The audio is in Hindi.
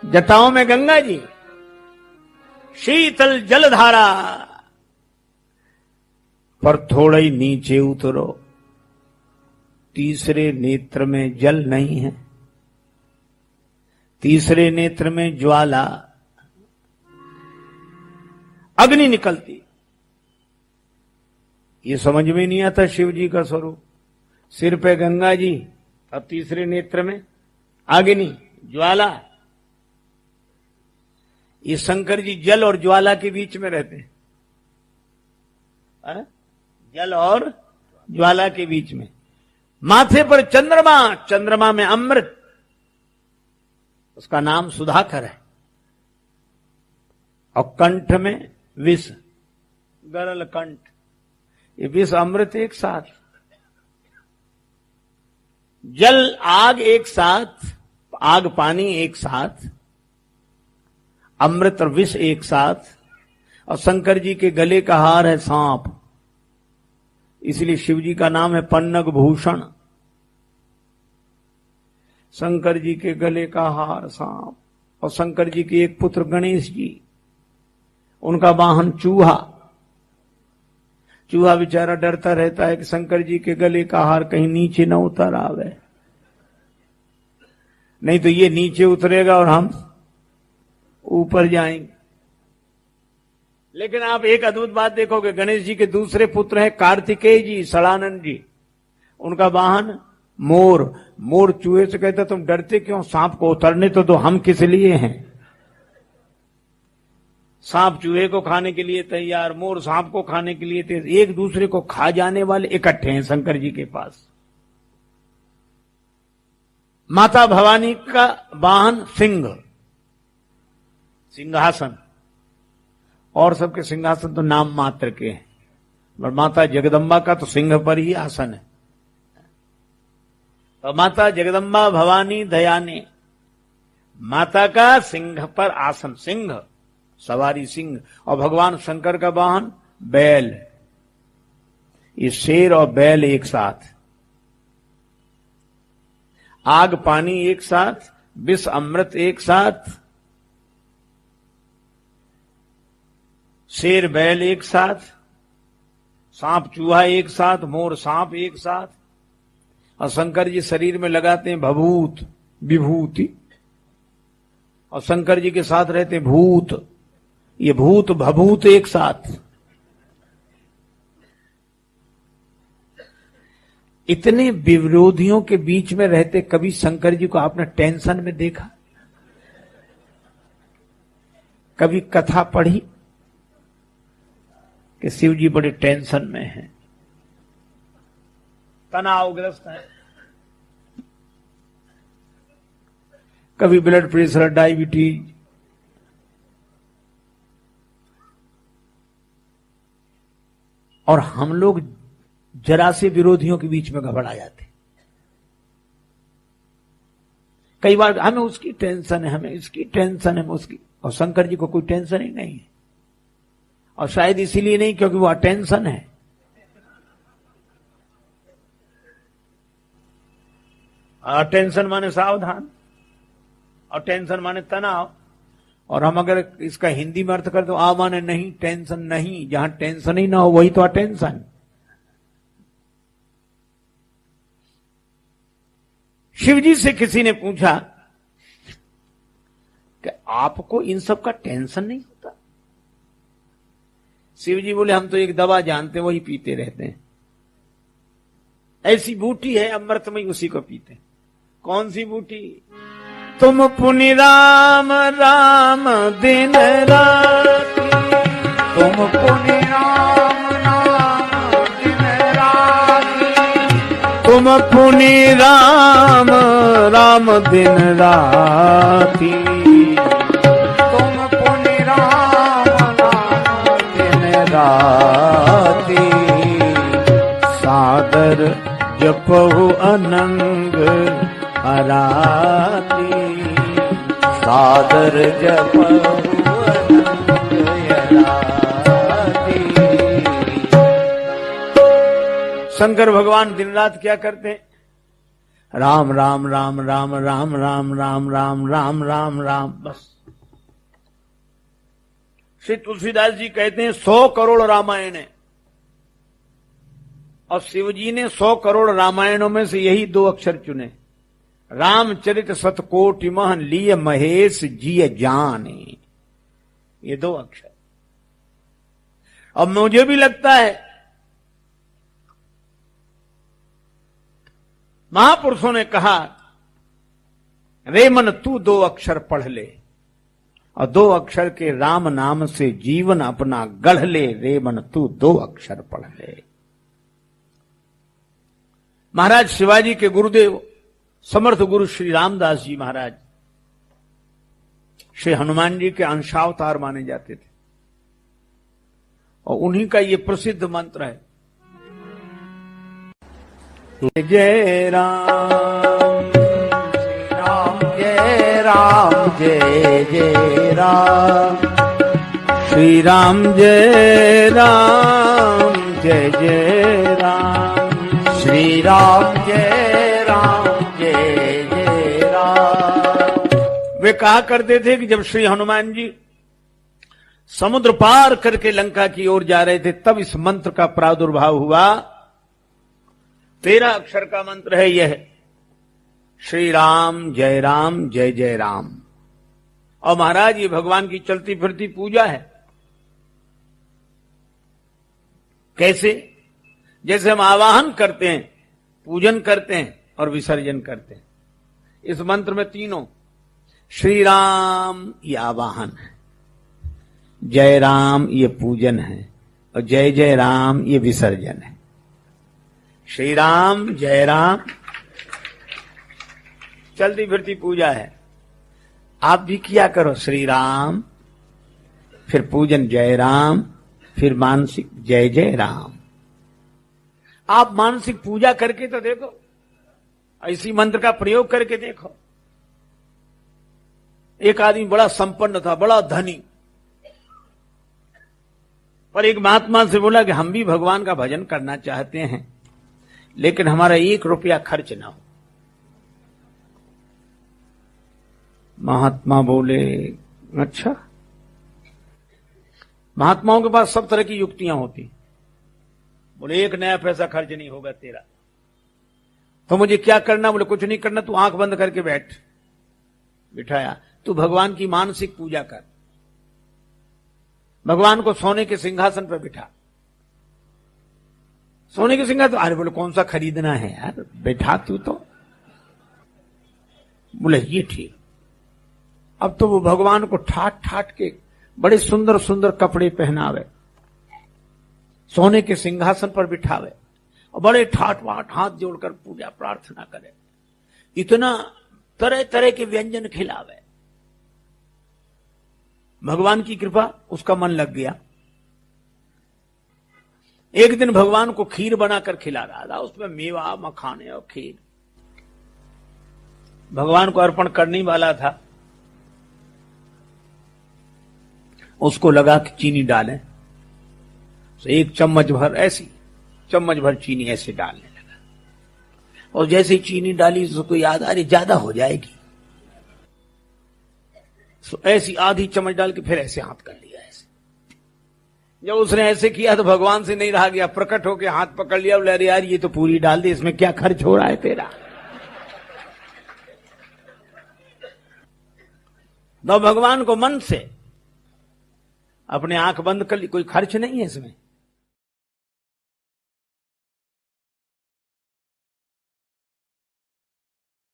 जटाओं में गंगा जी, शीतल जलधारा, पर थोड़ा ही नीचे उतरो, तीसरे नेत्र में जल नहीं है, तीसरे नेत्र में ज्वाला, अग्नि निकलती। ये समझ में नहीं आता शिव जी का स्वरूप। सिर पे गंगा जी, अब तीसरे नेत्र में अग्नि ज्वाला। ये शंकर जी जल और ज्वाला के बीच में रहते हैं, जल और ज्वाला के बीच में। माथे पर चंद्रमा, चंद्रमा में अमृत, उसका नाम सुधाकर है। और कंठ में विष, गरल कंठ, ये विष अमृत एक साथ। जल आग एक साथ, आग पानी एक साथ, अमृत और विष एक साथ। और शंकर जी के गले का हार है सांप, इसलिए शिव जी का नाम है पन्नग भूषण। शंकर जी के गले का हार सांप। और शंकर जी के एक पुत्र गणेश जी, उनका वाहन चूहा। चूहा बेचारा डरता रहता है कि शंकर जी के गले का हार कहीं नीचे न उतर आवे, नहीं तो ये नीचे उतरेगा और हम ऊपर जाएंगे। लेकिन आप एक अद्भुत बात देखोगे, गणेश जी के दूसरे पुत्र हैं कार्तिकेय जी, सड़ानंद जी, उनका वाहन मोर। मोर चूहे से कहता तुम डरते क्यों, सांप को उतरने तो दो, हम किस लिए हैं। सांप चूहे को खाने के लिए तैयार, मोर सांप को खाने के लिए तैयार। एक दूसरे को खा जाने वाले इकट्ठे हैं शंकर जी के पास। माता भवानी का वाहन सिंह, सिंहासन। और सबके सिंहासन तो नाम मात्र के हैं, और माता जगदम्बा का तो सिंह पर ही आसन है। तो माता जगदम्बा भवानी दयाने, माता का सिंह पर आसन, सिंह सवारी सिंह। और भगवान शंकर का वाहन बैल। ये शेर और बैल एक साथ, आग पानी एक साथ, विष अमृत एक साथ, शेर बैल एक साथ, सांप चूहा एक साथ, मोर सांप एक साथ। और शंकर जी शरीर में लगाते हैं भभूत, विभूति। और शंकर जी के साथ रहते हैं भूत। ये भूत भभूत एक साथ। इतने विरोधियों के बीच में रहते कभी शंकर जी को आपने टेंशन में देखा? कभी कथा पढ़ी कि शिव जी बड़े टेंशन में हैं, तनावग्रस्त है? कभी ब्लड प्रेशर, डायबिटीज, और हम लोग जरा से विरोधियों के बीच में घबरा जाते। कई बार हमें उसकी टेंशन है, हमें इसकी टेंशन है, उसकी। और शंकर जी को कोई टेंशन ही नहीं है, और शायद इसीलिए नहीं क्योंकि वो अटेंशन है। अटेंशन माने सावधान, और टेंशन माने तनाव। और हम अगर इसका हिंदी में अर्थ कर दो, आ माने नहीं, टेंशन नहीं। जहां टेंशन ही ना हो वही तो अटेंशन। शिवजी से किसी ने पूछा कि आपको इन सब का टेंशन नहीं होता? शिवजी बोले हम तो एक दवा जानते हैं, वही पीते रहते हैं। ऐसी बूटी है अमृतमयी, उसी को पीते हैं। कौन सी बूटी? तुम पुनि राम राम दिन राति, तुम पुनि राम राम दिन राति, तुम पुनि राम राम दिन राति, तुम पुनि राम राम दिन राति, सादर जपहु अनंग अराती, सादर जपहु अनंग अराती। शंकर भगवान दिन रात क्या करते हैं? राम राम राम राम राम राम राम राम राम राम राम, बस। श्री तुलसीदास जी कहते हैं 100 करोड़ रामायण है, और शिवजी ने 100 करोड़ रामायणों में से यही 2 अक्षर चुने। रामचरित सतकोटि मह लिय महेश जिय जाने, ये 2 अक्षर। अब मुझे भी लगता है महापुरुषों ने कहा, रे मन तू 2 अक्षर पढ़ ले, और 2 अक्षर के राम नाम से जीवन अपना गढ़ ले। रे मन तू 2 अक्षर पढ़ ले। महाराज शिवाजी के गुरुदेव समर्थ गुरु श्री रामदास जी महाराज श्री हनुमान जी के अंशावतार माने जाते थे, और उन्हीं का ये प्रसिद्ध मंत्र है, जय राम जय राम जय जय राम, श्री राम जय राम जय जय राम, श्री राम जय जय राम। वे कहा करते थे कि जब श्री हनुमान जी समुद्र पार करके लंका की ओर जा रहे थे, तब इस मंत्र का प्रादुर्भाव हुआ। 13 अक्षर का मंत्र है यह, श्री राम जय जय राम। और महाराज ये भगवान की चलती फिरती पूजा है। कैसे? जैसे हम आवाहन करते हैं, पूजन करते हैं और विसर्जन करते हैं। इस मंत्र में तीनों, श्री राम ये आवाहन है, जय राम ये पूजन है, और जय जय राम ये विसर्जन है। श्री राम जय राम चलती फिरती पूजा है। आप भी किया करो श्री राम, फिर पूजन जय राम, फिर मानसिक जय जय राम। आप मानसिक पूजा करके तो देखो, इसी मंत्र का प्रयोग करके देखो। एक आदमी बड़ा संपन्न था, बड़ा धनी, पर एक महात्मा से बोला कि हम भी भगवान का भजन करना चाहते हैं, लेकिन हमारा 1 रुपया खर्च ना हो। महात्मा बोले, अच्छा। महात्माओं के पास सब तरह की युक्तियां होती। बोले 1 नया पैसा खर्च नहीं होगा तेरा, तो मुझे क्या करना? बोले कुछ नहीं करना, तू आंख बंद करके बैठ। बिठाया, तू भगवान की मानसिक पूजा कर, भगवान को सोने के सिंहासन पर बिठा। सोने के सिंहासन, अरे बोले कौन सा खरीदना है यार, बैठा तू तो। बोले ये ठीक। अब तो वो भगवान को ठाट ठाट के बड़े सुंदर सुंदर कपड़े पहनावे, सोने के सिंहासन पर बिठावे, और बड़े ठाट वाट हाथ जोड़कर पूजा प्रार्थना करे, इतना तरह तरह के व्यंजन खिलावे। भगवान की कृपा, उसका मन लग गया। एक दिन भगवान को खीर बनाकर खिला रहा था, उसमें मेवा मखाने और खीर भगवान को अर्पण करने वाला था। उसको लगा कि चीनी डालें, तो 1 चम्मच भर, ऐसी चम्मच भर चीनी ऐसे डालने लगा, और जैसे ही चीनी डाली उसको याद आ रही ज्यादा हो जाएगी, तो ऐसी आधी चम्मच डाल के फिर ऐसे हाथ कर लिया। ऐसे जब उसने ऐसे किया तो भगवान से नहीं रहा गया, प्रकट होकर हाथ पकड़ लिया। बोले अरे यार ये तो पूरी डाल दी, इसमें क्या खर्च हो रहा है तेरा? तो भगवान को मन से अपने आंख बंद कर ली, कोई खर्च नहीं है इसमें।